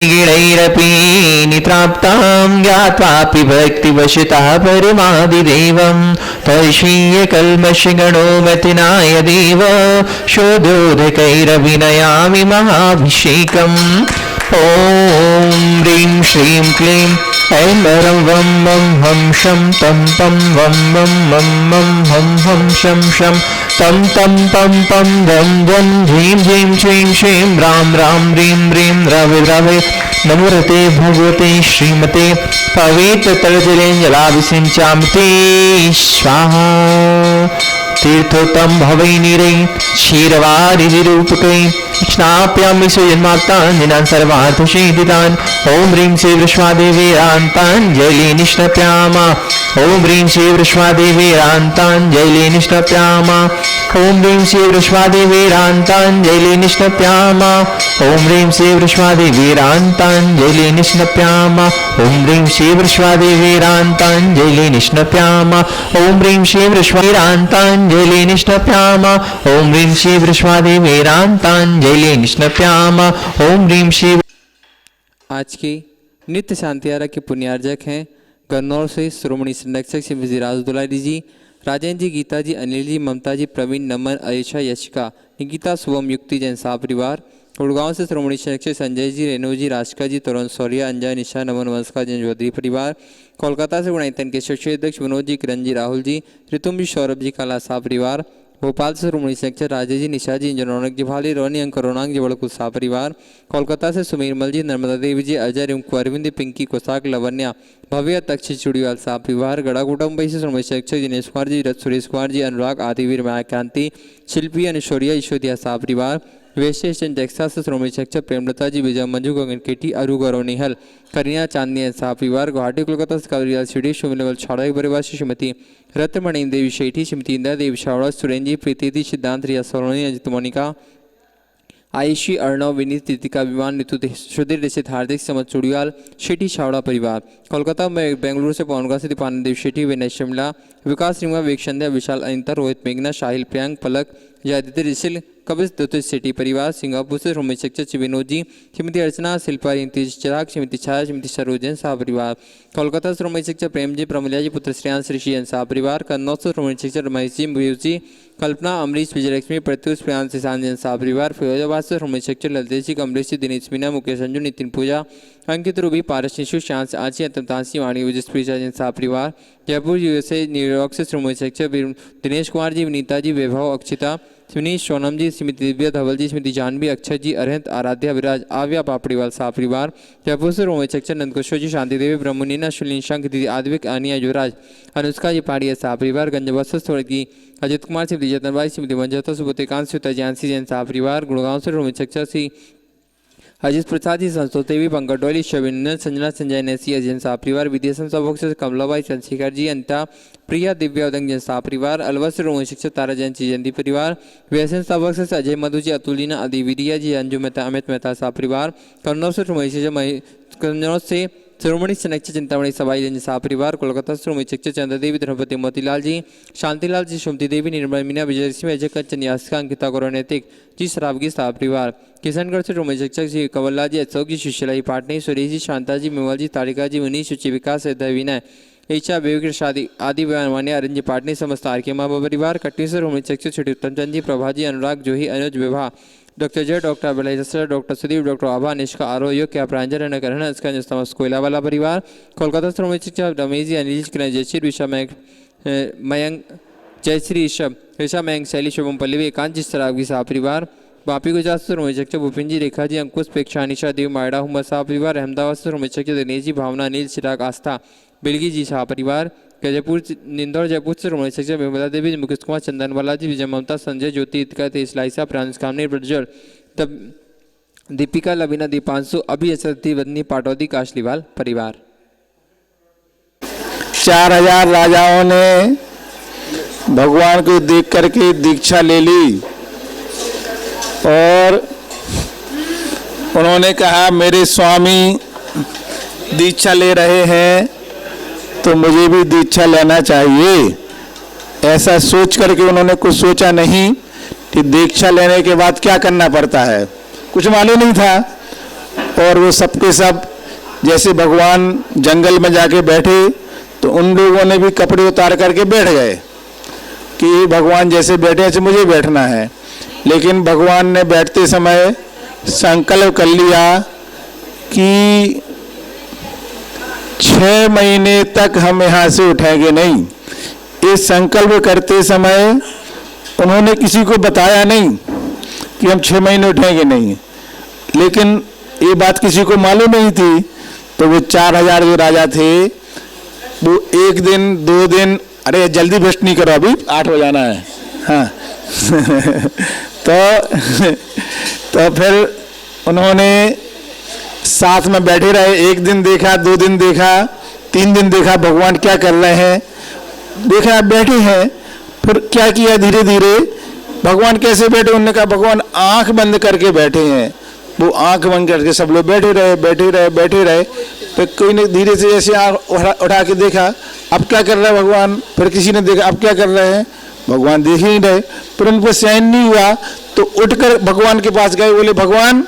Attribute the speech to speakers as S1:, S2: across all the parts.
S1: गिणैरपि नित्राप्तां ज्ञात्वापि भक्तिवशतः परमादिदेवं तर्षीयकल्मषगणो मतिनाय देव शोधोदकैरभिनयामि महाभिषेकम् ॐ ह्रीं श्रीं क्लीं ऐं वरं वं वं हं शं तं पं वं वं मं मं हं हं शं शं तं तं पं पं वं वं ह्रीं ह्रीं श्रीं श्रीं रां रां ह्रीं ह्रीं रवे रवे नमोरते भगवते श्रीमते पवित्रतलजलेञ्जलाभिषिञ्चामि स्वाहा तीर्थोत्तम भवै निरै क्षीरवारिधिरूपकै स्नाप्यामि सुजन्माप्ताञ्जनान् सर्वार्थसिद्धिदान् ॐ ह्रीं श्री वृष्वादेवीरान्ताञ्जलि निष्णप्यामा ॐ ह्रीं श्री वृष्वादेवीरान्ताञ्जलि निष्णप्यामा ॐ ह्रीं श्री वृष्वादेवीरान्ताञ्जलि निष्णप्यामा ॐ ह्रीं श्री वृष्वादेवीरान्ताञ्जलि निष्णप्यामा ॐ ह्रीं श्री वृष्वादेवीरान्ताञ्जलि निष्णप्यामा ॐ ह्रीं श्री वृष्वादेवीरान्ताञ्जलि निष्णप्यामा ॐ ह्रीं श्री वृष्वादेवीरान्ताञ्जलि निष्णप्यामा ॐ ह्रीं श्री।
S2: आज की नित्य शांति आरा के पुण्यार्जक हैं गन्नौर से श्रोमणी संरक्षक श्री विजयराज दुलारी जी, राजेंद्र जी, गीता जी, अनिल जी, ममता जी, प्रवीण, नमन, अयशा, यशिका, निकिता, शुभम, युक्ति, जैन शाह परिवार, गुड़गांव से श्रोमणी संरक्षक संजय जी, रेणु जी, राशिका जी, तरुण सौर्या, अंजय, निशा, नमन, वंशका, जैन चौधरी परिवार, कोलकाता से गुणायतन के शिक्षक अध्यक्ष विनोद जी, किरण जी, राहुल जी, ऋतुम जी, सौरभ जी, काला शाह परिवार, भोपाल से श्रोमणी संरक्षक राजेश जी, निशा जी, इंजनौनक जी, भाली, रोनी, अंक, रोनांग जी, बड़कुल शाह परिवार, कोलकाता से सुमीरमल जी, नर्मदा देवी जी, अजय, रिंकू, अरविंद, पिंकी, कोसाक, लवन्या, भव्य, तक्षी, चुड़ीवाल शाह परिवार, गड़ागुटा मुंबई से श्रोमणी संरक्षक दिनेश कुमार जी, सुरेश कुमार जी, अनुराग, आदिवीर, मायाकांति, शिल्पी, अनुशौर्या, ईश्वरिया शाह परिवार, वेश्य स्टेशन टेक्सास से श्रोमणी शिक्षक प्रेमलता जी, विजय, मंजू, गगन केटी, अरु, गौरव, निहल, कन्या, चांदनी शाह परिवार, गुवाहाटी, कोलकाता से कावरीलाल शिवड़ी, शुभलेवल छाड़ा परिवार से श्रीमती रत्नमणि देवी शेठी, श्रीमती इंदिरा देवी शावड़ा, सुरेंद्र जी, प्रीति, सिद्धांत, रिया सोलोनी, अजित, मोनिका, आयुषी, अर्णव, विनीत, तितिका, विमान, ऋतु, सुधीर, रिषित, हार्दिक, समत, चुड़ियाल, शेठी शावड़ा परिवार, कोलकाता में बेंगलुरु से पवनगा से दीपानंद देव शेठी, विनय शिमला, विकास श्रीमा, विवेक संध्या, विशाल, अनिता, रोहित, मेघना, शाहिल, प्रियांक, पलक, जयदित्य, ऋषिल, कबिस, दत्त शेठी परिवार, सिंगापुर से श्रोमणी शिक्षक विनोद जी, श्रीमती अर्चना, शिल्पा, रिंतीश, चिराग, श्रीमती छाया, श्रीमती सरोजन शाह परिवार, कोलकाता श्रोमणी शिक्षक प्रेम जी, प्रमलिया जी, पुत्र श्रेयांश, ऋषि शाह परिवार, कन्नौज से श्रोमणी शिक्षक रमेश जी, मयूर जी, कल्पना, अमरीश, विजयलक्ष्मी, प्रत्युष, प्रियांश, ईशान शाह परिवार, फिरोजाबाद से श्रोमणी शिक्षक ललितेश जी, कमलेश जी, दिनेश मीना, मुकेश अंजू, नितिन पूजा, अंकित, रूबी, पारस, निशु, शांत, आची, अंतमतांसी, वाणी, विजयप्री जैन शाह परिवार, जयपुर यूएसए, न्यूयॉर्क से श्रोमणी शिक्षक दिनेश कुमार जी, विनीता जी, वैभव, अक्षिता, सुनीश, सोनम जी, श्रीमती दिव्या धवल जी, श्रीमती जानवी, अक्षय जी, अरहंत, आराध्या, विराज, आव्या, पापड़ीवाल शाह परिवार, जयपुर से श्रोमणी शिक्षक नंदकिशोर जी, शांति देवी, ब्रह्मनीना, शुलिन, शंख, दीदी, आद्विक, आनिया, युवराज, अनुष्का जी, पाड़िया शाह परिवार, गंजबस्त, की अजित कुमार, श्रीमती जतनबाई, श्रीमती मंजता, सुबोतेकांत, श्रीता जानसी जैन शाह परिवार, गुड़गांव से श्रोमणी शिक्षक श्री अजित प्रसाद जी, संतोष देवी, पंकज डोली, शविंदर, संजना, संजय, नेसी, अजय शाह परिवार, विदेशन सभोक्ष से कमलाबाई, चंद्रशेखर जी, अंता, प्रिया, दिव्या, उदंग जैन शाह परिवार, अलवर से श्रोमणी शिक्षक तारा जैन जयंती परिवार, व्यसन सभोक्ष से अजय मधु जी, अतुलिना, आदिविरिया जी, अंजू मेहता, अमित मेहता शाह परिवार, कन्नौज से श्रोमणी शिक्षक कन्नौज से श्रोमणी संरक्षक चिंतामणि सबाई जैन शाह परिवार, कोलकाता से श्रोमणी शिक्षक चंद्रदेवी, धर्मपति मोतीलाल जी, शांतिलाल जी, सुमति देवी, निर्मल मीना, विजयलक्ष्मी, अजय कंचन, यासिका, अंकिता, गौरवनैतिक जी, शराबगी शाह परिवार, किशनगढ़ से श्रोमणी शिक्षक जी, कंवरलाल जी, अशोक जी, सुशीलाई पाटनी, सुरेश जी, शांता जी, विमल जी, तारिका जी, मुनीश, सुचि, विकास, विनय, ईशा, बेबी, शादी, आदि वानिया, अरंजी पाटनी, समस्त आरके माँ परिवार, कटनी से श्रोमणी शिक्षक श्री उत्तमचंद जी, प्रभा जी, अनुराग, जोही, अनुज, विवाह, डॉक्टर जय, डॉक्टर बलैसर, डॉक्टर सुदीप, डॉक्टर आभा, निष्का, आरोग्य, क्या प्रांजल, करण, इसका समस्त कोयलावाला परिवार, कोलकाता श्रोमणी शिक्षक रमेश जी, अनिल जी, जयश्री, ऋषा, मयंक, जयश्री, ऋषभ, ऋषा, मयंक, शैली, शुभम, पल्लवी, एकांत जी, सराबगी शाह परिवार, वापी गुजरात से श्रोमणी शिक्षक भूपिन जी, रेखा जी, अंकुश, प्रेक्षा, निशा, देव, मायडा, हुमर शाह परिवार, अहमदाबाद से श्रोमणी शिक्षक दिनेश जी, भावना, नील, चिराग, आस्था, बिलगी जी शाह परिवार, जयपुर, इंदौर, जयपुर से श्रोमणी शिक्षक विमला देवी, मुकेश कुमार, चंदन बालाजी, विजय, ममता, संजय, ज्योति, इतिका, तेजलाइसा, प्रांश, कामनी, प्रज्वल, तब दीपिका, लवीना, दीपांशु, अभी असरती, वदनी, पाटौदी, काशलीवाल परिवार।
S3: 4000 राजाओं ने भगवान को देख करके दीक्षा ले ली और उन्होंने कहा मेरे स्वामी दीक्षा ले रहे हैं तो मुझे भी दीक्षा लेना चाहिए। ऐसा सोच करके उन्होंने कुछ सोचा नहीं कि दीक्षा लेने के बाद क्या करना पड़ता है, कुछ मालूम नहीं था। और वो सबके सब जैसे भगवान जंगल में जाके बैठे तो उन लोगों ने भी कपड़े उतार करके बैठ गए कि भगवान जैसे बैठे ऐसे मुझे बैठना है। लेकिन भगवान ने बैठते समय संकल्प कर लिया कि 6 महीने तक हम यहाँ से उठेंगे नहीं। इस संकल्प करते समय उन्होंने किसी को बताया नहीं कि हम 6 महीने उठेंगे नहीं, लेकिन ये बात किसी को मालूम नहीं थी। तो वो 4000 जो राजा थे वो 1 दिन 2 दिन, अरे जल्दी भ्रष्ट नहीं करो, अभी 8 हो जाना है, हाँ तो फिर उन्होंने साथ में बैठे रहे। 1 दिन देखा, 2 दिन देखा, 3 दिन देखा भगवान क्या कर रहे हैं, देखा बैठे हैं। फिर क्या किया, धीरे धीरे भगवान कैसे बैठे, उन्होंने कहा भगवान आंख बंद करके बैठे हैं। वो आंख बंद करके सब लोग बैठे रहे बैठे रहे बैठे रहे। फिर कोई ने धीरे से ऐसे आंख उठा के देखा, अब क्या कर रहे हैं भगवान। फिर किसी ने देखा, अब क्या कर रहे हैं, भगवान देख ही नहीं रहे। फिर उन पर सहन नहीं हुआ तो उठकर भगवान के पास गए, बोले भगवान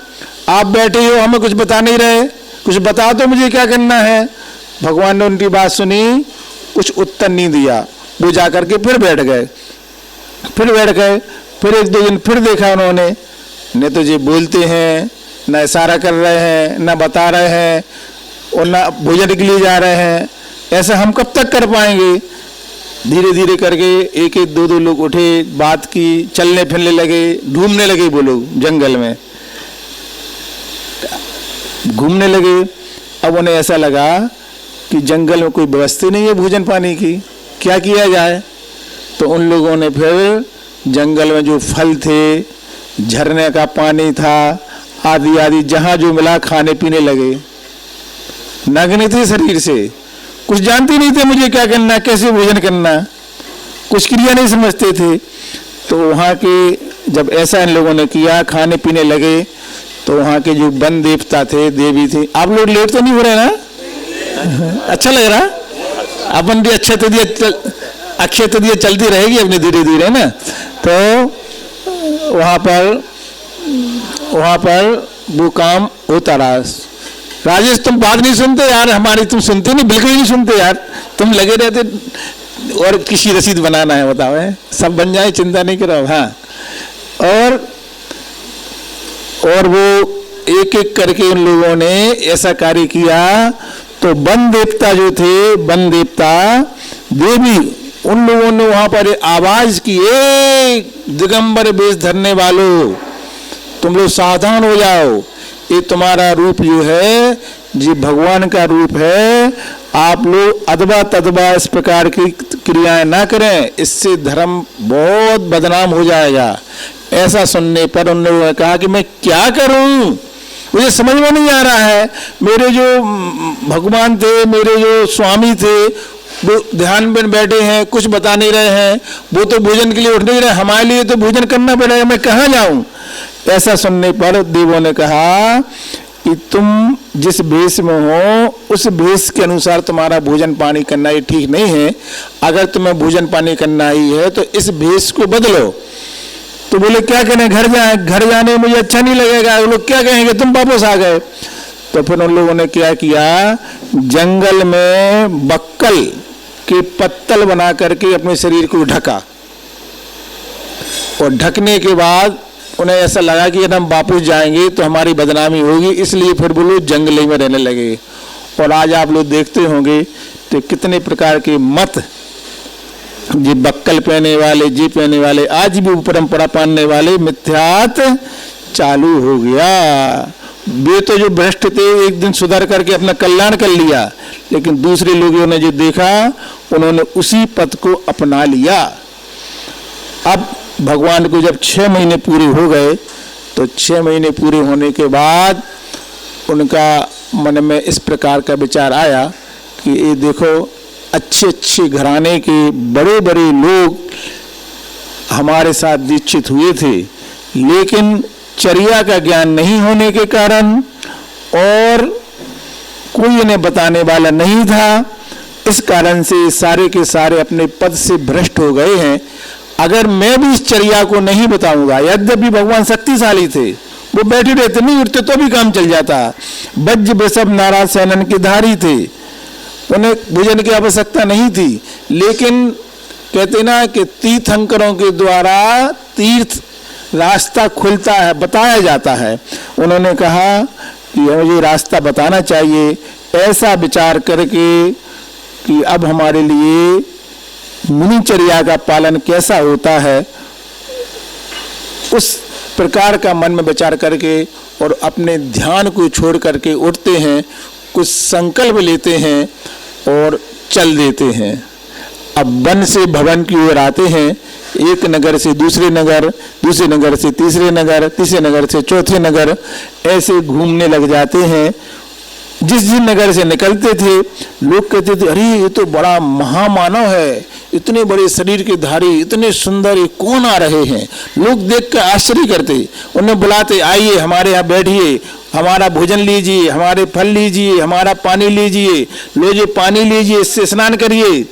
S3: आप बैठे हो, हमें कुछ बता नहीं रहे, कुछ बता दो मुझे क्या करना है। भगवान ने उनकी बात सुनी, कुछ उत्तर नहीं दिया। वो जाकर के फिर बैठ गए। फिर 1-2 दिन फिर देखा उन्होंने, न तो ये बोलते हैं, न इशारा कर रहे हैं, न बता रहे हैं, और न भोजन के लिए जा रहे हैं। ऐसा हम कब तक कर पाएंगे। धीरे धीरे करके 1-1, 2-2 लोग उठे, बात की, चलने फिरने लगे, घूमने लगे। वो लोग जंगल में घूमने लगे। अब उन्हें ऐसा लगा कि जंगल में कोई व्यवस्था नहीं है भोजन पानी की, क्या किया जाए। तो उन लोगों ने फिर जंगल में जो फल थे, झरने का पानी था, आदि आदि जहाँ जो मिला खाने पीने लगे। नग्न थे शरीर से, कुछ जानते नहीं थे मुझे क्या करना, कैसे भोजन करना, कुछ क्रिया नहीं समझते थे। तो वहाँ के जब ऐसा इन लोगों ने किया, खाने पीने लगे, तो वहाँ के जो वन देवता थे, देवी थी। आप लोग लेट तो नहीं हो रहे ना, अच्छा लग रहा, अपन भी अक्षय तृतीया चलती रहेगी अपने धीरे धीरे ना। तो वहाँ पर वो काम होता रहा। राजेश तुम बात नहीं सुनते यार हमारी, तुम सुनते नहीं, बिल्कुल नहीं सुनते यार, तुम लगे रहते। और किसी रसीद बनाना है बताओ, है सब बन जाए, चिंता नहीं करो। हाँ, और वो एक एक करके उन लोगों ने ऐसा कार्य किया। तो वन देवता जो थे, वन देवता देवी, उन लोगों ने वहां पर आवाज की, दिगंबर वेश धरने वालों, तुम लोग सावधान हो जाओ, ये तुम्हारा रूप जो है ये भगवान का रूप है। आप लोग अदबा तदबा इस प्रकार की क्रियाएं ना करें, इससे धर्म बहुत बदनाम हो जाएगा। ऐसा सुनने पर उन लोगों ने कहा कि मैं क्या करूं, मुझे समझ में नहीं आ रहा है। मेरे जो भगवान थे, मेरे जो स्वामी थे, वो ध्यान में बैठे हैं, कुछ बता नहीं रहे हैं, वो तो भोजन के लिए उठ नहीं रहे, हमारे लिए तो भोजन करना पड़ेगा, मैं कहाँ जाऊं। ऐसा सुनने पर देवों ने कहा कि तुम जिस भेष में हो उस भेष के अनुसार तुम्हारा भोजन पानी करना ये ठीक नहीं है। अगर तुम्हें भोजन पानी करना ही है तो इस भेष को बदलो। तो बोले क्या करें, घर जाए, घर जाने मुझे अच्छा नहीं लगेगा, वो लोग क्या कहेंगे, तुम वापस आ गए। तो फिर उन लोगों ने क्या किया, जंगल में बक्कल के पत्तल बना करके अपने शरीर को ढका, और ढकने के बाद उन्हें ऐसा लगा कि यदि हम वापस जाएंगे तो हमारी बदनामी होगी, इसलिए फिर वो लोग जंगल में रहने लगे। और आज आप लोग देखते होंगे तो कितने प्रकार के मत, जी बक्कल पहने वाले, जी पहने वाले, आज भी परंपरा पालने वाले मिथ्यात चालू हो गया। वे तो जो भ्रष्ट थे एक दिन सुधर करके अपना कल्याण कर लिया, लेकिन दूसरे लोगों ने जो देखा उन्होंने उसी पथ को अपना लिया। अब भगवान को जब 6 महीने पूरे हो गए तो 6 महीने पूरे होने के बाद उनका मन में इस प्रकार का विचार आया कि ये देखो अच्छे अच्छे घराने के बड़े बड़े लोग हमारे साथ दीक्षित हुए थे, लेकिन चर्या का ज्ञान नहीं होने के कारण और कोई इन्हें बताने वाला नहीं था, इस कारण से सारे के सारे अपने पद से भ्रष्ट हो गए हैं। अगर मैं भी इस चर्या को नहीं बताऊंगा, यद्यपि भगवान शक्तिशाली थे, वो बैठे रहते, नहीं उठते तो भी काम चल जाता। वज्र वृषभ नाराज सेनन के धारी थे, उन्हें भोजन की आवश्यकता नहीं थी, लेकिन कहते ना कि तीर्थंकरों के द्वारा तीर्थ रास्ता खुलता है, बताया जाता है। उन्होंने कहा कि मुझे रास्ता बताना चाहिए, ऐसा विचार करके कि अब हमारे लिए मुनिचर्या का पालन कैसा होता है, उस प्रकार का मन में विचार करके और अपने ध्यान को छोड़ करके उठते हैं, कुछ संकल्प लेते हैं और चल देते हैं। अब वन से भवन की ओर आते हैं, एक नगर से दूसरे नगर, दूसरे नगर से तीसरे नगर, तीसरे नगर से चौथे नगर, ऐसे घूमने लग जाते हैं। जिस जिस नगर से निकलते थे लोग कहते थे, अरे ये तो बड़ा महामानव है, इतने बड़े शरीर के धारी, इतने सुंदर, ये कौन आ रहे हैं। लोग देख कर आश्चर्य करते, उन्हें बुलाते, आइए हमारे यहाँ बैठिए, हमारा भोजन लीजिए, हमारे फल लीजिए, हमारा पानी लीजिए, लो जी पानी लीजिए, इससे स्नान करिए,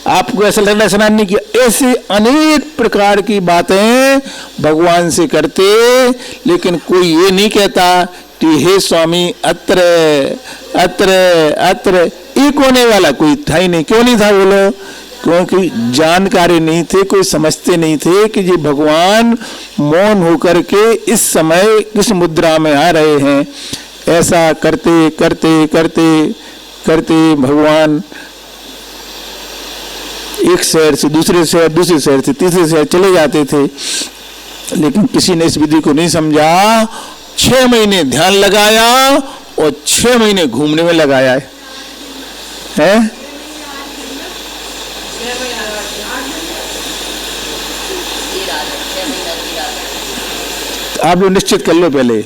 S3: आपको ऐसा लग रहा है स्नान नहीं किया। ऐसे अनेक प्रकार की बातें भगवान से करते, लेकिन कोई ये नहीं कहता कि हे स्वामी अत्र अत्र अत्र, एक होने वाला कोई था ही नहीं। क्यों नहीं था बोलो? क्योंकि जानकारी नहीं थे, कोई समझते नहीं थे कि ये भगवान मौन होकर के इस समय किस मुद्रा में आ रहे हैं। ऐसा करते करते करते करते भगवान एक शहर से दूसरे शहर, दूसरे शहर से तीसरे शहर चले जाते थे, लेकिन किसी ने इस विधि को नहीं समझा। 6 महीने ध्यान लगाया और 6 महीने घूमने में लगाया है। आप लोग निश्चित कर लो, पहले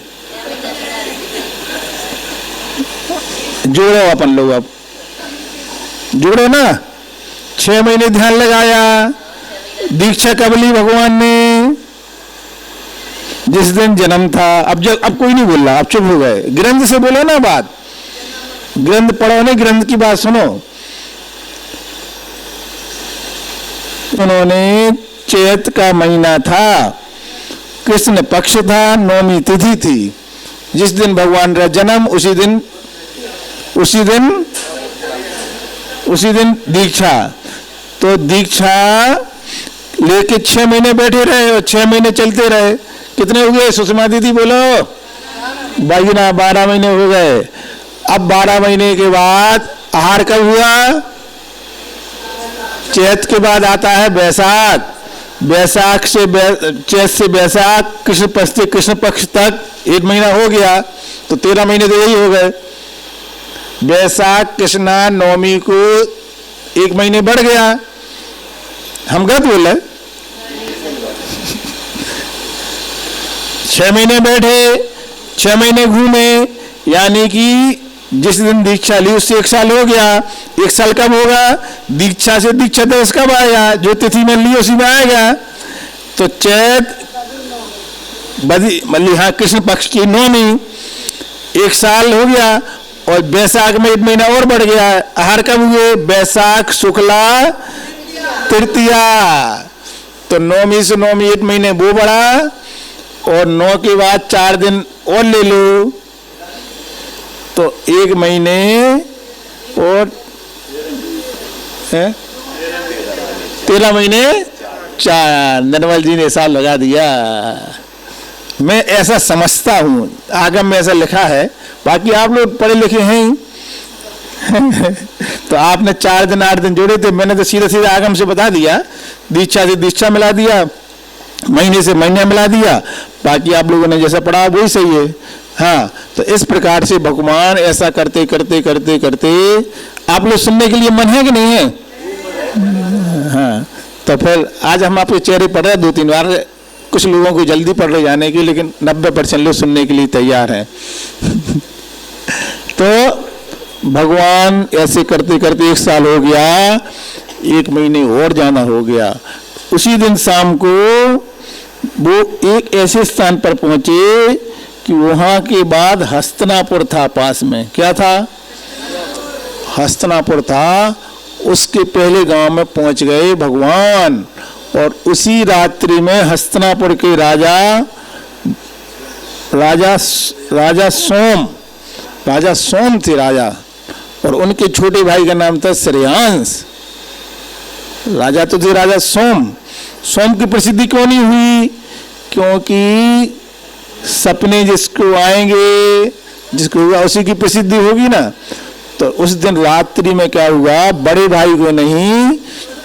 S3: जोड़ो, अपन लोग अब जोड़ो ना। 6 महीने ध्यान लगाया, दीक्षा कब ली भगवान ने? जिस दिन जन्म था। अब कोई नहीं बोल रहा, अब चुप हो गए। ग्रंथ से बोलो ना बात, ग्रंथ पढ़ो, नहीं ग्रंथ की बात सुनो। उन्होंने चैत का महीना था, कृष्ण पक्ष था, नौमी तिथि थी। जिस दिन भगवान का जन्म उसी दिन दीक्षा। तो दीक्षा लेके 6 महीने बैठे रहे और 6 महीने चलते रहे। कितने हो गए सुषमा दीदी बोलो? 12 महीने हो गए। अब 12 महीने के बाद आहार कब हुआ? चैत के बाद आता है बैसाख। बैसाख से चैत से बैसाख, कृष्ण पक्ष से कृष्ण पक्ष तक 1 महीना हो गया, तो 13 महीने तो यही हो गए। बैसाख कृष्णा नवमी को 1 महीने बढ़ गया। हम गलत बोले? 6 महीने बैठे, 6 महीने घूमे, यानी कि जिस दिन दीक्षा ली उससे 1 साल हो गया। 1 साल कब होगा? दीक्षा से दीक्षा दिवस कब आएगा? जो तिथि में ली उसी में आएगा। तो चैत मल्ली, हाँ, कृष्ण पक्ष की नौमी 1 साल हो गया, और बैसाख में 1 महीना और बढ़ गया। आहार कब हुए? बैसाख शुक्ला तृतीया। तो नौमी से नौमी 1 महीने वो बढ़ा, और 9 के बाद 4 दिन और ले लो, तो 1 महीने और 13 महीने 4। नरवल जी ने साल लगा दिया। मैं ऐसा समझता हूँ, आगम में ऐसा लिखा है, बाकी आप लोग पढ़े लिखे हैं ही। तो आपने 4 दिन 8 दिन जोड़े थे, मैंने तो सीधा सीधा आगम से बता दिया। दीक्षा से दीक्षा मिला दिया, महीने से महीने मिला दिया, बाकी आप लोगों ने जैसा पढ़ा वही सही है। हाँ, तो इस प्रकार से भगवान ऐसा करते करते करते करते, आप लोग सुनने के लिए मन है कि नहीं है? हाँ, तो फिर आज हम आपके चेहरे पढ़ रहे 2-3 बार, कुछ लोगों को जल्दी पढ़ रहे जाने की, लेकिन 90% लोग सुनने के लिए तैयार हैं। तो भगवान ऐसे करते करते 1 साल हो गया, 1 महीने और जाना हो गया। उसी दिन शाम को वो एक ऐसे स्थान पर पहुंचे कि वहां के बाद हस्तिनापुर था पास में। क्या था? हस्तिनापुर था। उसके पहले गांव में पहुंच गए भगवान, और उसी रात्रि में हस्तिनापुर के राजा राजा सोम थे राजा, और उनके छोटे भाई का नाम था श्रेयांश। राजा तो थे राजा सोम। सोम की प्रसिद्धि क्यों नहीं हुई? क्योंकि सपने जिसको आएंगे, जिसको हुआ उसी की प्रसिद्धि होगी ना। तो उस दिन रात्रि में क्या हुआ, बड़े भाई को नहीं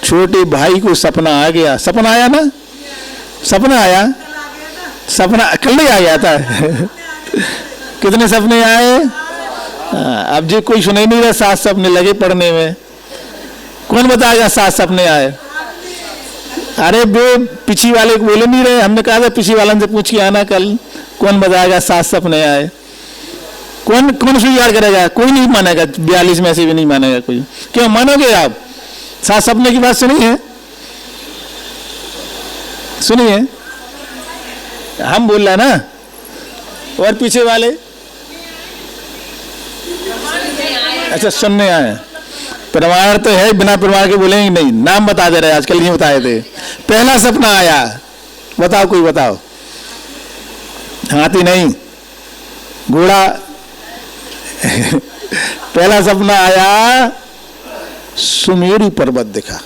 S3: छोटे भाई को सपना आ गया। सपना आया ना, सपना आया, सपना कल ही आ गया था। कितने सपने आए? अब जो कोई सुन ही नहीं रहा, 7 सपने लगे पढ़ने में। कौन बताएगा 7 सपने आए? अरे बे पिछी वाले को बोले नहीं रहे, हमने कहा था पिछी वाले से पूछ के आना कल। कौन बताएगा 7 सपने आए? कौन स्वीकार करेगा? कोई नहीं मानेगा। 42 में से भी नहीं मानेगा कोई। क्यों मानोगे आप? 7 सपने की बात सुनी है? सुनिए, हम बोल रहे ना, और पीछे वाले अच्छा सुनने आए। प्रमाण तो है, बिना प्रमाण के बोलेंगे नहीं। नाम बता दे रहे, आजकल नहीं बताए थे। पहला सपना आया, बताओ कोई बताओ। हाथी नहीं, घोड़ा। पहला सपना आया, सुमेरु पर्वत दिखा।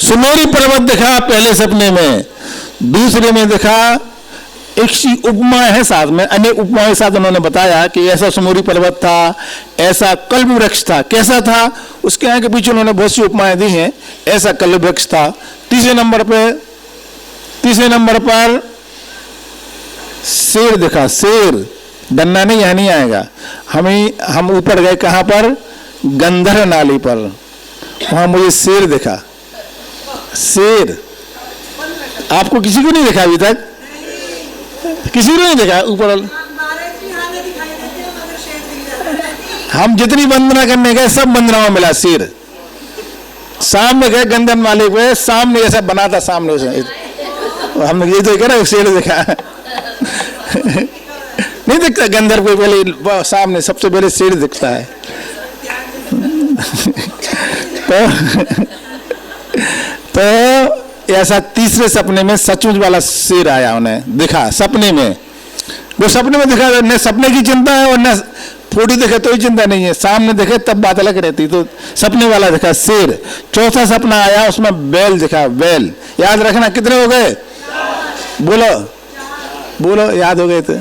S3: सुमेरु पर्वत दिखा पहले सपने में। दूसरे में देखा एक सी उपमा है साथ में, अनेक उपमाओं के साथ उन्होंने बताया कि ऐसा सुमेरु पर्वत था, ऐसा कल्प वृक्ष था। कैसा था? उसके आगे पीछे उन्होंने बहुत सी उपमाएं दी हैं। ऐसा कल्प वृक्ष था। तीसरे नंबर पर शेर दिखा। शेर डरना नहीं, यहाँ नहीं आएगा। हम ऊपर गए कहाँ पर? गंधर्व नाली पर, वहां मुझे शेर दिखा। शेर आपको किसी को नहीं देखा अभी तक? किसी को नहीं देखा ऊपर? हम जितनी वंदना करने गए सब वंदनाओं में मिला शेर। सामने गए गंधर्व वाले पे, सामने ऐसा बना था, सामने उसे हमने ये तो कह रहा शेर देखा। नहीं दिखता गंधर्व को पहले सामने सबसे पहले शेर दिखता है। तो ऐसा तीसरे सपने में सचमुच वाला शेर आया, उन्हें दिखा सपने में। वो सपने में दिखा, न सपने की चिंता है और न फोटो देखे तो ही चिंता नहीं है। सामने देखे तब बात अलग रहती। तो सपने वाला दिखा शेर। चौथा सपना आया, उसमें बैल दिखा। बैल याद रखना, कितने हो गए? बोलो बोलो, याद हो गए थे?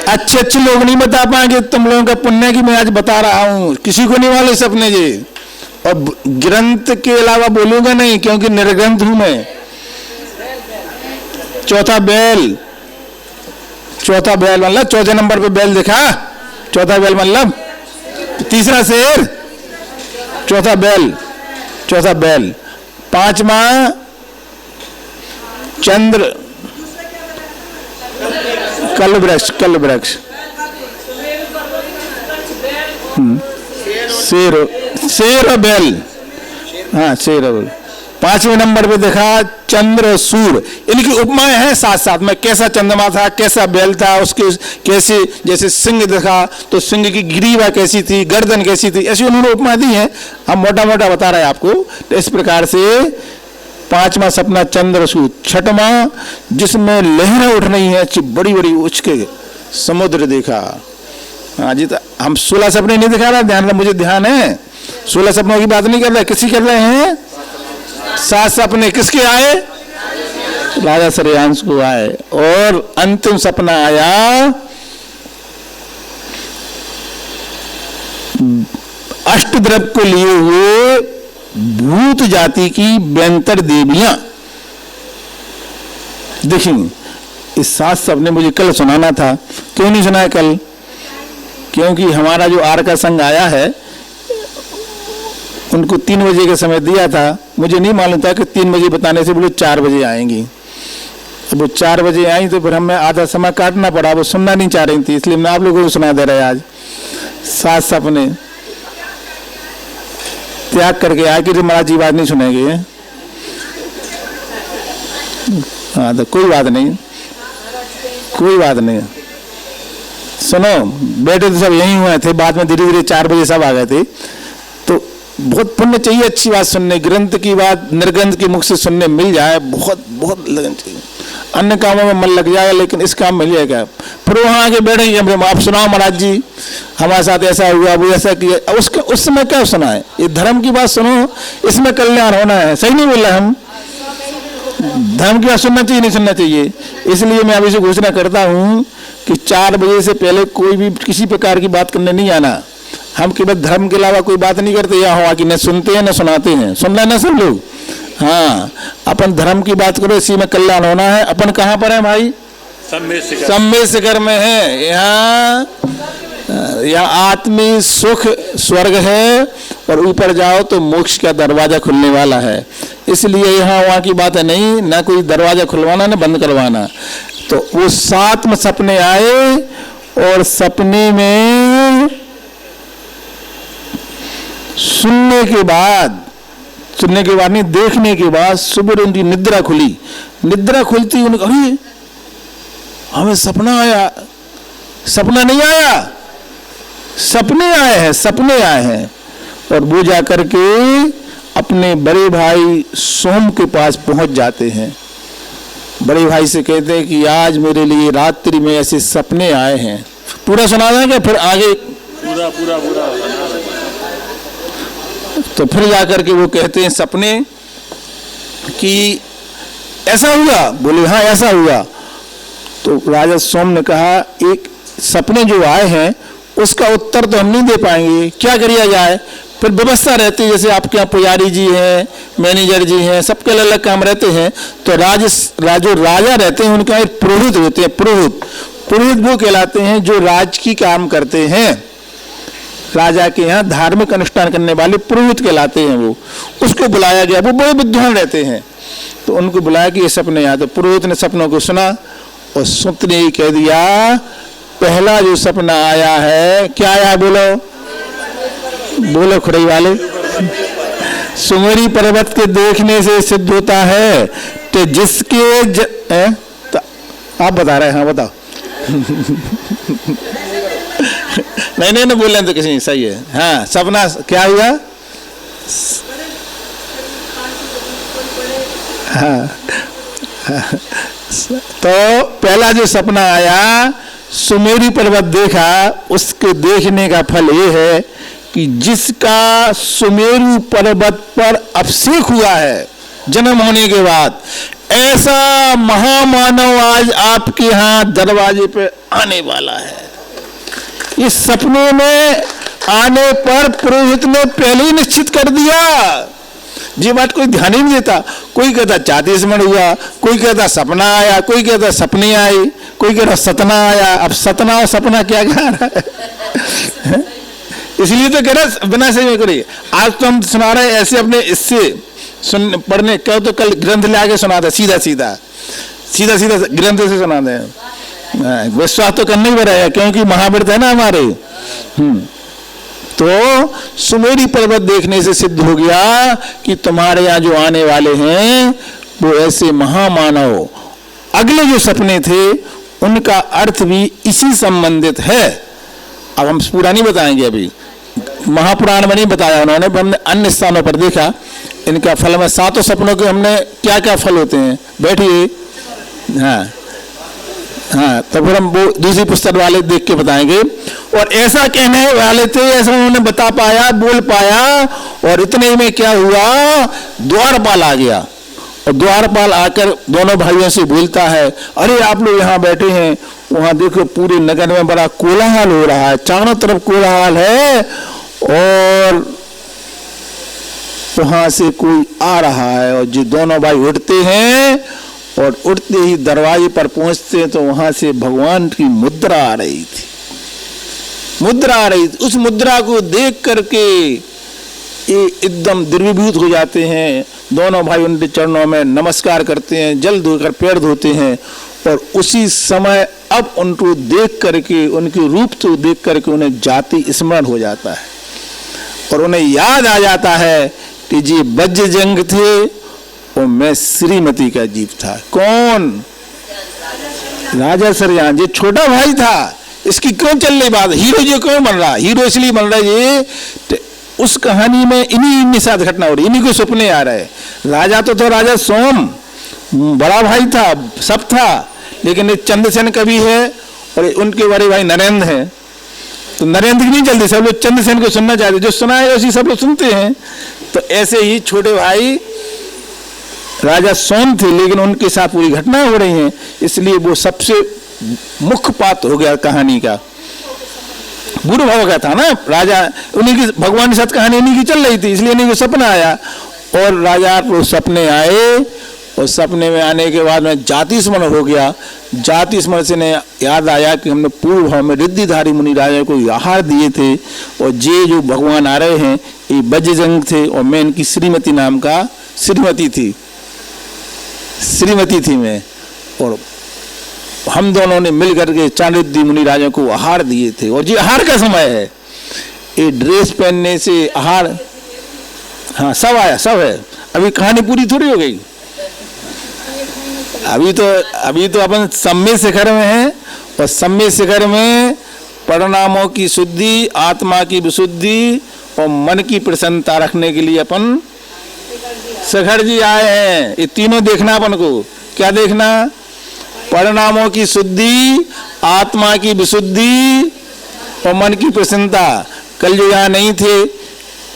S3: अच्छे लोग नहीं बता पाएंगे तुम लोगों का पुण्य की मैं आज बता रहा हूं। किसी को नहीं वाले सपने जी। और ग्रंथ के अलावा बोलूंगा नहीं, क्योंकि निर्ग्रंथ हूं मैं। चौथा बैल मतलब चौथे नंबर पे बैल दिखा। चौथा बैल मतलब तीसरा शेर, चौथा बैल। पांचवा चंद्र, कल वृक्ष। शेर और बैल। हाँ, शेर और बैल। 5वें नंबर पे देखा चंद्र सूर्य। इनकी उपमाएं हैं साथ साथ में। कैसा चंद्रमा था, कैसा बैल था, उसके कैसे जैसे सिंह देखा तो सिंह की ग्रीवा कैसी थी, गर्दन कैसी थी, ऐसी उन्होंने उपमा दी है। हम मोटा मोटा बता रहे हैं आपको। तो इस प्रकार से 5वां सपना चंद्र सूर्य। 6वां जिसमें लहरें उठ रही हैं, बड़ी बड़ी उठ के समुद्र देखा। हाँ जी, तो हम 16 सपने नहीं दिखा रहा, ध्यान मुझे ध्यान है। 16 सपनों की बात नहीं कर रहे। किसी कर रहे हैं? 7 सपने किसके आए? राजा श्रेयांश को आए। और अंतिम सपना आया अष्टद्रव्य को लिए हुए भूत जाति की 72 देवियां। देखिए, इस 7 सपने मुझे कल सुनाना था। क्यों नहीं सुनाया कल? क्योंकि हमारा जो आर का संघ आया है, उनको 3 बजे का समय दिया था। मुझे नहीं मालूम था कि 3 बजे बताने से बोले 4 बजे आएंगी। अब वो 4 बजे आई तो फिर हमें आधा समय काटना पड़ा। वो सुनना नहीं चाह रही थी, इसलिए मैं आप लोगों को सुना दे रहा है। आज 7 सपने त्याग करके आए कि महाराज जी बात नहीं सुनेंगे। हाँ, तो कोई बात नहीं, सुनो। बैठे तो सब यहीं हुए थे, बाद में धीरे धीरे 4 बजे सब आ गए थे। तो बहुत पुण्य चाहिए अच्छी बात सुनने, ग्रंथ की बात निर्ग्रंथ के मुख से सुनने मिल जाए, बहुत बहुत लगन चाहिए। अन्य कामों में मन लग जाएगा लेकिन इस काम में मिल जाएगा। फिर वहाँ आके बैठेंगे, आप सुनाओ महाराज जी हमारे साथ ऐसा हुआ, वो ऐसा किया। उसका उस समय क्या सुनाए, ये धर्म की बात सुनो, इसमें कल्याण होना है। सही नहीं बोल रहे हम? धर्म की बात सुनना चाहिए नहीं सुनना चाहिए? इसलिए मैं अभी से घोषणा करता हूँ कि 4 बजे से पहले कोई भी किसी प्रकार की बात करने नहीं आना। हम केवल धर्म के अलावा कोई बात नहीं करते, यहाँ हुआ कि न सुनते हैं न सुनाते हैं। सुन रहे ना सब लोग? हाँ, अपन धर्म की बात करो, इसी में कल्याण होना है। अपन कहाँ पर है भाई? सम्मेद शिखर में है। यहाँ आत्मी सुख स्वर्ग है और ऊपर जाओ तो मोक्ष का दरवाजा खुलने वाला है। इसलिए यहाँ वहाँ की बात है नहीं, ना कोई दरवाजा खुलवाना ना बंद करवाना। तो वो 7 में सपने आए और सपने में सुनने के बाद नहीं, देखने के बाद सुबह उनकी निद्रा खुली। निद्रा खुलती उन्हें अरे हमें सपना आया। सपना नहीं आया, सपने आए हैं, सपने आए हैं। और वो जाकर के अपने बड़े भाई सोम के पास पहुंच जाते हैं। बड़े भाई से कहते हैं कि आज मेरे लिए रात्रि में ऐसे सपने आए हैं। पूरा सुना देंगे फिर आगे? पूरा पूरा पूरा। तो फिर जाकर के वो कहते हैं सपने कि ऐसा हुआ? बोले हाँ ऐसा हुआ। तो राजा सोम ने कहा एक सपने जो आए हैं उसका उत्तर तो हम नहीं दे पाएंगे, क्या करिया जाए? फिर व्यवस्था रहती है, जैसे आपके यहाँ पुजारी जी हैं, मैनेजर जी हैं, सबके अलग अलग काम रहते हैं। तो जो राजा रहते हैं उनके यहाँ एक पुरोहित होते हैं। पुरोहित वो कहलाते हैं जो राज की काम करते हैं। राजा के यहाँ धार्मिक अनुष्ठान करने वाले पुरोहित कहलाते हैं। वो उसको बुलाया गया, वो बड़े विद्वान रहते हैं। तो उनको बुलाया कि ये सपने आए। तो पुरोहित ने सपनों को सुना और सुनते ही कह दिया पहला जो सपना आया है, क्या आया? बोलो खुड़ई वाले। सुमेरी पर्वत के देखने से सिद्ध होता है कि जिसके तो आप बता रहे हैं? हाँ बताओ। नहीं बोले तो किसी सही है। हाँ, सपना क्या हुआ? हाँ, तो पहला जो सपना आया सुमेरी पर्वत देखा, उसके देखने का फल ये है कि जिसका सुमेरु पर्वत पर अभिषेक हुआ है जन्म होने के बाद, ऐसा महामानव आज आपके यहाँ दरवाजे पे आने वाला है। इस सपने में आने पर पुरोहित ने पहले ही निश्चित कर दिया। ये बात कोई ध्यान ही नहीं देता। कोई कहता 34 मन हुआ, कोई कहता सपना आया, कोई कहता सपने आए, कोई कहता सतना आया। अब सतना और सपना क्या कह रहा है? इसलिए तो कह रहा बिना सही में करिए। आज तो हम सुना रहे ऐसे अपने इससे सुन पढ़ने कहो तो कल ग्रंथ ले आके सुना दे, सीधा ग्रंथ से सुना दे। विश्वास तो करना ही पड़ेगा क्योंकि महाव्रत है ना हमारे। तो सुमेरी पर्वत देखने से सिद्ध हो गया कि तुम्हारे यहाँ जो आने वाले हैं वो ऐसे महामानव। अगले जो सपने थे उनका अर्थ भी इसी संबंधित है। अब हम पूरा नहीं बताएंगे, अभी महापुराण में नहीं बताया उन्होंने, हमने अन्य स्थानों पर देखा। इनका फल में 7 सपनों के हमने क्या क्या फल होते हैं, बैठिए। हाँ, तो फिर हम वो दूसरी पुस्तक वाले देख के बताएंगे। और ऐसा कहने वाले थे, ऐसा उन्होंने बता पाया, बोल पाया। और इतने में क्या हुआ, द्वारपाल आ गया। और द्वारपाल आकर दोनों भाइयों से बोलता है, अरे आप लोग यहाँ बैठे हैं, वहां देखो पूरे नगर में बड़ा कोलाहल हो रहा है, चारों तरफ कोलाहल है। और वहां से कोई आ रहा है। और जो दोनों भाई उठते हैं और उठते ही दरवाजे पर पहुंचते हैं तो वहां से भगवान की मुद्रा आ रही थी। उस मुद्रा को देख करके ये एकदम द्रवीभूत हो जाते हैं। दोनों भाई उनके चरणों में नमस्कार करते हैं, जल धोकर पैर धोते हैं। और उसी समय अब उनको देख करके, उनके रूप को देख करके उन्हें जाति स्मरण हो जाता है। और उन्हें याद आ जाता है कि जी वज्र जंग थे और मैं श्रीमती का जीव था। कौन? राजा सरयान। ये छोटा भाई था, इसकी क्यों चल रही बात? हीरो जो क्यों बन रहा? हीरो इसलिए बन रहा है ये उस कहानी में इन्हीं साथ घटना हो रही, इन्हीं को सपने आ रहे। राजा तो था राजा सोम, बड़ा भाई था, सब था, लेकिन एक चंद्रसेन कवि है और उनके बड़े भाई नरेंद्र हैं। तो नरेंद्र की नहीं चलती, सब लोग चंद्रसेन को सुनना चाहते, जो सुना है उसी सब लोग सुनते हैं। तो ऐसे ही छोटे भाई राजा सोम थे, लेकिन उनके साथ पूरी घटना हो रही हैं, इसलिए वो सबसे मुख्य पात्र हो गया कहानी का। बुरे भाव का था ना राजा, उन्हीं की भगवान के साथ कहानी उन्हीं की चल रही थी, इसलिए इन्हीं को सपना आया। और राजा को सपने आए, और सपने में आने के बाद में जाति स्मरण हो गया। जाति स्मरण से ने याद आया कि हमने पूर्व भाव में रिद्धिधारी मुनि राजा को आहार दिए थे, और ये जो भगवान आ रहे हैं ये बजरंग थे, और मैं इनकी श्रीमती नाम का श्रीमती थी मैं, और हम दोनों ने मिलकर के चाणक्य मुनि राजा को आहार दिए थे। और ये आहार का समय है, ये ड्रेस पहनने से आहार, हाँ सब आया, सब है। अभी कहानी पूरी थोड़ी हो गई, अभी तो अपन सम्य शिखर में हैं, और सम्य शिखर में परिणामों की शुद्धि, आत्मा की विशुद्धि और मन की प्रसन्नता रखने के लिए अपन शिखर जी आए हैं। ये तीनों देखना अपन को, क्या देखना? परिणामों की शुद्धि, आत्मा की विशुद्धि और मन की प्रसन्नता। कल जो यहाँ नहीं थे,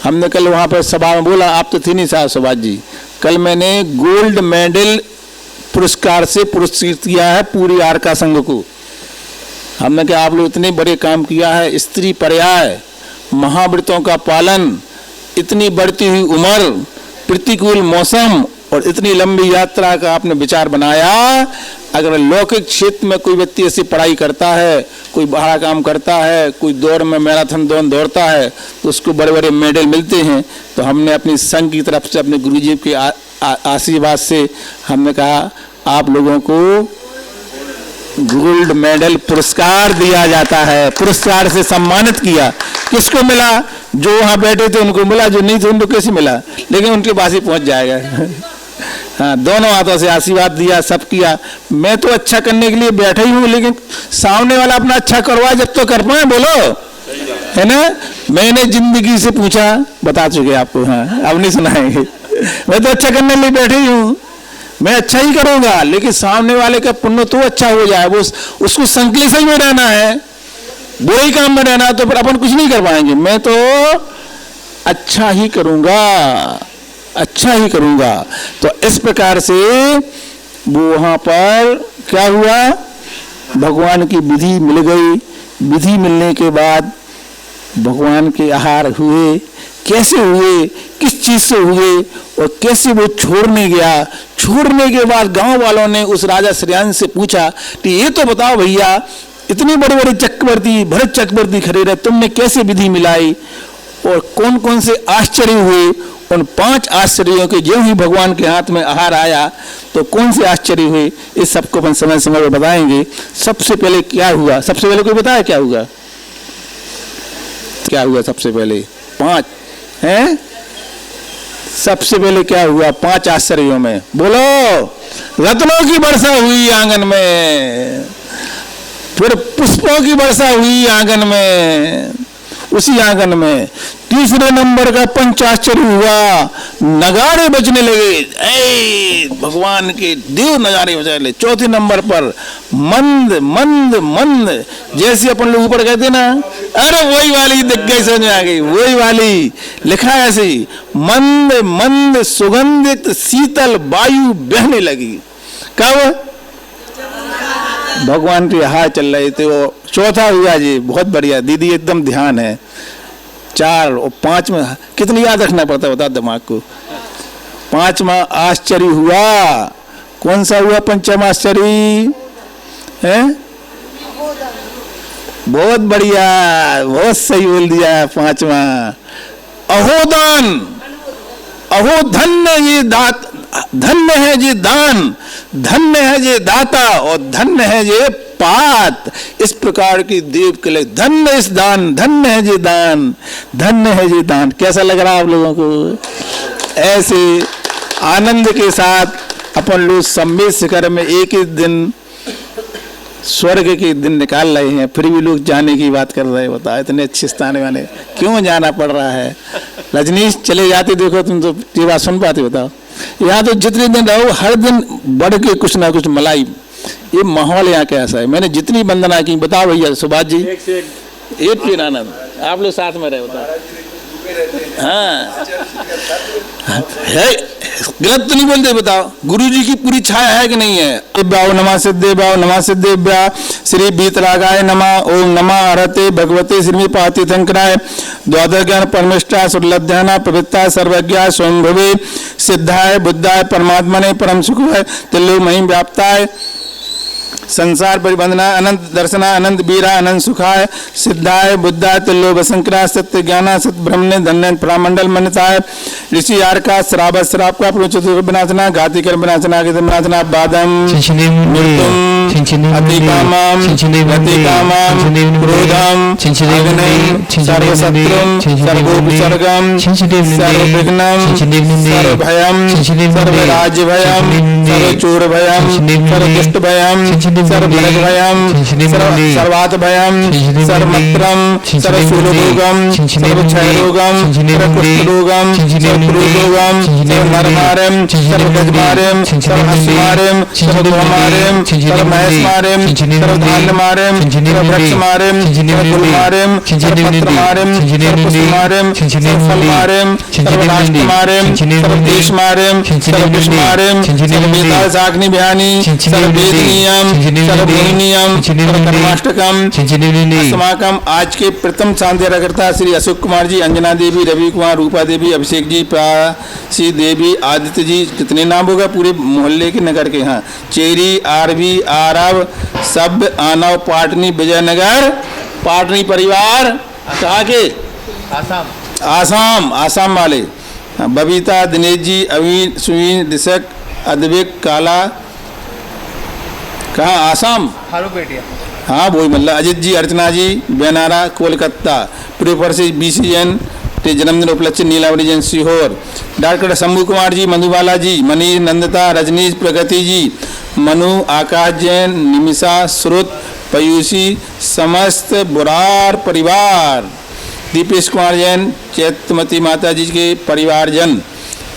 S3: हमने कल वहाँ पर सभा में बोला, आप तो थे नहीं साहब सुभाष जी, कल मैंने गोल्ड मेडल पुरस्कार से पुरस्कृत किया है पूरी आरका संघ को। हमने कहा आप लोग इतने बड़े काम किया है, स्त्री पर्याय, महाव्रतों का पालन, इतनी बढ़ती हुई उम्र, प्रतिकूल मौसम और इतनी लंबी यात्रा का आपने विचार बनाया। अगर लौकिक क्षेत्र में कोई व्यक्ति ऐसी पढ़ाई करता है, कोई बड़ा काम करता है, कोई दौड़ में मैराथन दौड़ता है, तो उसको बड़े बड़े मेडल मिलते हैं। तो हमने अपनी संघ की तरफ से, अपने गुरुजी के आशीर्वाद से हमने कहा आप लोगों को गोल्ड मेडल पुरस्कार दिया जाता है, पुरस्कार से सम्मानित किया। किसको मिला? जो वहां बैठे थे उनको मिला, जो नहीं थे उनको कैसे मिला, लेकिन उनके पास ही पहुंच जाएगा। हाँ, दोनों हाथों से आशीर्वाद दिया, सब किया। मैं तो अच्छा करने के लिए बैठा ही हूँ, लेकिन सामने वाला अपना अच्छा करवाए जब तो कर पाए, बोलो, है ना? मैंने जिंदगी से पूछा, बता चुके आपको, हाँ अब नहीं सुनाएंगे। मैं तो अच्छा करने के लिए बैठे ही हूँ, मैं अच्छा ही करूंगा, लेकिन सामने वाले का पुण्य तो अच्छा हो जाए, वो उसको संकलेश में रहना है, बुरे ही काम में रहना है, तो फिर अपन कुछ नहीं कर पाएंगे। मैं तो अच्छा ही करूंगा, अच्छा ही करूंगा। तो इस प्रकार से वो वहां पर क्या हुआ, भगवान की विधि मिल गई। विधि मिलने के बाद भगवान के आहार हुए, कैसे हुए, किस चीज से हुए और कैसे वो छोड़ने गया। छोड़ने के बाद गांव वालों ने उस राजा श्रेयांश से पूछा कि ये तो बताओ भैया, इतने बड़े बड़े चक्रवर्ती, भरत चक्रवर्ती खड़े रहे, तुमने कैसे विधि मिलाई और कौन कौन से आश्चर्य हुए? उन 5 आश्चर्यों के जो ही भगवान के हाथ में आहार आया तो कौन से आश्चर्य हुए, इस सबको अपन समय समय पर बताएंगे। सबसे पहले क्या हुआ? सबसे पहले कोई बताया क्या हुआ? क्या हुआ सबसे पहले? 5 हैं? सबसे पहले क्या हुआ 5 आश्चर्यों में? बोलो। रत्नों की वर्षा हुई आंगन में, फिर पुष्पों की वर्षा हुई आंगन में, उसी आंगन में। तीसरे नंबर का पंचाश्चर्य हुआ, नगाड़े बजने लगे, ऐ भगवान के देव नगाड़े बजा ले। चौथे नंबर पर मंद मंद मंद, जैसे अपन लोग ऊपर कहते ना, अरे वही वाली दिख गई, समझ आ गई, वही वाली लिखा है ऐसे ही, मंद मंद सुगंधित शीतल वायु बहने लगी। कब? भगवान के हाथ चल रहे थे वो। चौथा हुआ जी, बहुत बढ़िया दीदी, एकदम ध्यान है। 4 और 5 में कितनी याद रखना पड़ता है बता दिमाग को। 5वां आश्चर्य हुआ, कौन सा हुआ 5वां आश्चर्य है? बहुत बढ़िया, बहुत सही बोल दिया। 5वां अहोदान, अहो धन्य ये दात, धन्य है ये दान, धन्य है ये दाता और धन्य है ये पात। इस प्रकार की देव के लिए धन्य इस दान, धन्य है ये दान, धन्य है ये दान। कैसा लग रहा है आप लोगों को? ऐसे आनंद के साथ अपन लोग सम्मेद शिखर में एक ही दिन स्वर्ग के दिन निकाल रहे हैं, फिर भी लोग जाने की बात कर रहे हैं। बता, इतने अच्छे स्थान वाले क्यों जाना पड़ रहा है? रजनीश चले जाते, देखो तुम तो ये बात सुन पाते, बताओ। यहाँ तो जितने दिन रहो हर दिन बढ़ के कुछ ना कुछ मलाई। ये माहौल यहाँ कैसा है, मैंने जितनी वंदना की, बताओ भैया सुभाष जी। एक फिर आनंद, आप लोग साथ में रहे, बताओ। हाँ है, गलत तो नहीं बोलते, बताओ। गुरु जी की पूरी छाया है कि नहीं है? दिव्याओ नमः सिद्धेभ्याओ नमः सिद्धेभ्या श्री बीतरागाय नमः। ओम नमः हरते भगवते श्री पाति शंकराय द्वादश ज्ञान परमेष्ठा सुरलध्याना पवित्रा सर्वज्ञा स्वयंभुवे सिद्धाय बुद्धाय परमात्मने परम सुखाय तिल्लो महिम व्याप्ताय संसार परिबंधना अनंत दर्शना अनंत बीरा अनंत सुखाय सिद्धाय बुद्धाय तिल्लो वसंकरा सत्य ज्ञाना सत्य ब्रह्मणे धन्य प्रामंडल मनताय ऋषि आर का श्रावत श्राप का चतुर्थ विनाशना घाती कर विनाशना के विनाशना बादम अतिकामम अतिकामम क्रोधम अग्निम सर्वशत्रुम सर्वोपसर्गम सर्वविघ्नम सर्वभयम सर्वराज्यभयम सर्वचोरभयम सर्वदुष्टभयम सर्वभयम सर्वातभयम सर्वमत्रम सर्वशूलरोगम सर्वक्षयरोगम सर्वकुष्ठरोगम सर्वरोगम सर्वनरमारम सर्वगजमारम सर्वहस्मारम सर्वगोहमारम सर्वमहेशमारम सर्वधान्यमारम सर्ववृक्षमारम सर्वकुलमारम सर्वपत्रमारम सर्वपुष्पमारम सर्वफलमारम सर्वराष्ट्रमारम सर्वदेशमारम सर्वविषमारम सर्ववेदासाग्निभ्यानि सर्ववेदनीयम सर्वभूनियम सर्वकर्माष्टकम समाकम। आज के प्रथम शांतिरकर्ता श्री अशोक कुमार जी, अंजना देवी, रवि कुमार, रूपा देवी, अभिषेक जी, प्रासी देवी, आदित्य जी, कितने नाम होगा पूरे मोहल्ले के नगर के। हाँ, चेरी, आरवी, आरव, सब, आनव, पाटनी, विजयनगर, पाटनी परिवार कहाँ के? आसाम, आसाम वाले। बबीता, दिनेश जी, अवीन, सुवीन, दिशक, अद्विक, काला, कहाँ? आसाम, हाँ वही मतलब। अजित जी, अर्चना जी, बेनारा, कोलकाता। प्रोफर से BCN के जन्मदिन उपलक्ष्य नीलावरी जैन सीहोर। डॉक्टर शंभू कुमार जी, मधुबाला जी, मनीष, नंदता, रजनीश, प्रगति जी, मनु, आकाश जैन, निमिषा, श्रुत, पयूषी, समस्त बुरार परिवार। दीपेश कुमार जैन, चैत्रमती माता जी के परिवारजन,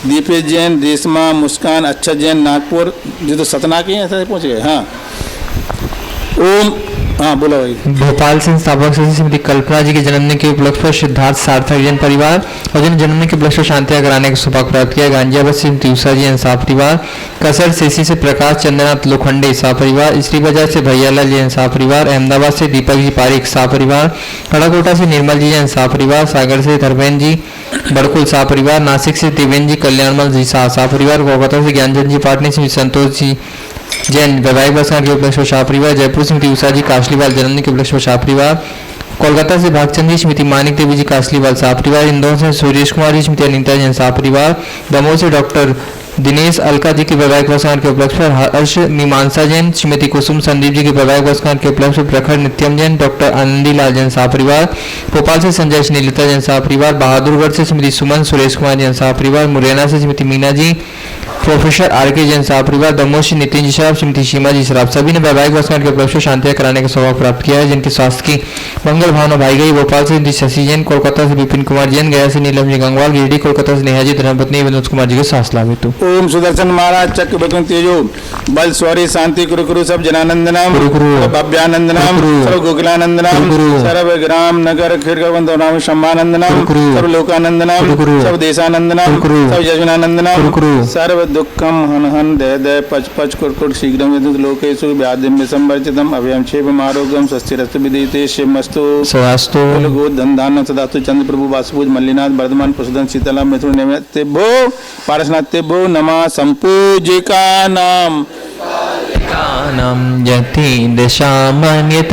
S3: दीपेश जैन, रेशमा, मुस्कान, अच्छा जैन, नागपुर जो तो सतना के हैं, ऐसा पहुँच गए। हाँ ओम, हाँ बोलो भाई।
S1: भोपाल से स्थापक सदस्य श्रीमती कल्पना जी के जन्मदिन के उपलक्ष्य पर सिद्धार्थ सार्थक जैन परिवार और जिन जन्मदिन के उपलक्ष्य पर शांतियां कराने का सौभाग्य प्राप्त किया। गांजियाबाद से श्रीमती उषा जी इंसाफ परिवार, कसर सेसी से प्रकाश चंद्रनाथ लोखंडे इंसाफ परिवार, श्री बाजार से भैयालाल जी इंसाफ परिवार, अहमदाबाद से दीपक जी पारिक इंसाफ परिवार, कड़ाकोटा से निर्मल जी इंसाफ परिवार, सागर से धर्मेंद्र जी बड़कुल साह परिवार, नासिक से देवेंद्र जी कल्याणमल जी साह परिवार, कोलकाता से ज्ञानचंद जी पाटनी से संतोष जी जैन वैवाहिक वर्षगांठ के उपलक्ष्य पर शाह परिवार, जयपुर श्रीमती उषा जी काशलीवाल जन्मदिन के उपलक्ष्य पर शाह परिवार, कोलकाता से भागचंद जी श्रीमती मानिक देवी जी काशलीवाल शाह परिवार, इंदौर से सुरेश कुमार जी श्रीमती अनिता जैन शाह परिवार, दमोह से डॉक्टर दिनेश अलका जी के वैवाहिक वर्षगांठ के उपलक्ष्य पर हर्ष मीमांसा जैन, श्रीमती कुसुम संदीप जी के वैवाहिक वर्षगांठ के उपलक्ष्य पर प्रखर नित्यम जैन, डॉक्टर आनंदी लाल जैन शाह परिवार, भोपाल से संजय स्नेलिता जैन शाह परिवार, बहादुरगढ़ से श्रीमती सुमन सुरेश कुमार जैन शाह परिवार, मुरैना से श्रीमती मीना जी, प्रोफेसर RK जैन शाह परिवार, दमोह से नितिन जी साहब, श्रीमती सीमा जी शराब, सभी ने वैवाहिक वर्षगांठ के उपलक्ष्य शांतियां कराने का सौभाग्य प्राप्त किया है, जिनके स्वास्थ्य की मंगल भावना भाई गई। भोपाल से शशि जैन, कोलकाता से विपिन कुमार जैन, गया से नीलम जी गंगवाल, गिरिडीह कोलकाता से नेहा जी धर्मपत्नी विनोद कुमार जी के साथ लाभित।
S3: ओम सुदर्शन महाराज चक्र बकं तेजो बल शौर्य शांति कुरु कुरु सब जनानंदनाम भव्यानंदनाम सर्व गोकुलानंदनाम सर्व ग्राम नगर खीरगवंदनाम शम्मानंदनाम सर्व लोकानंदनाम सब देशानंदनाम सब यजनानंदनाम सर्व दुःखम हन हन दय दय पच पच कुरकुट शीघ्रम यदुत लोकेषु व्याधिम विसंवर्जितम अभयम क्षेमम आरोग्यम स्वस्तिरस्तु विदिते शिवमस्तु सवास्तु कुलगो धनधान्य सदास्तु चंद्र प्रभु वासुपूज मल्लिनाथ वर्धमान पुष्पदन शीतला मिथुन नैवेद्यभो पारसनाथ्यभो नमः संपूजिका नाम यति दशामन्यत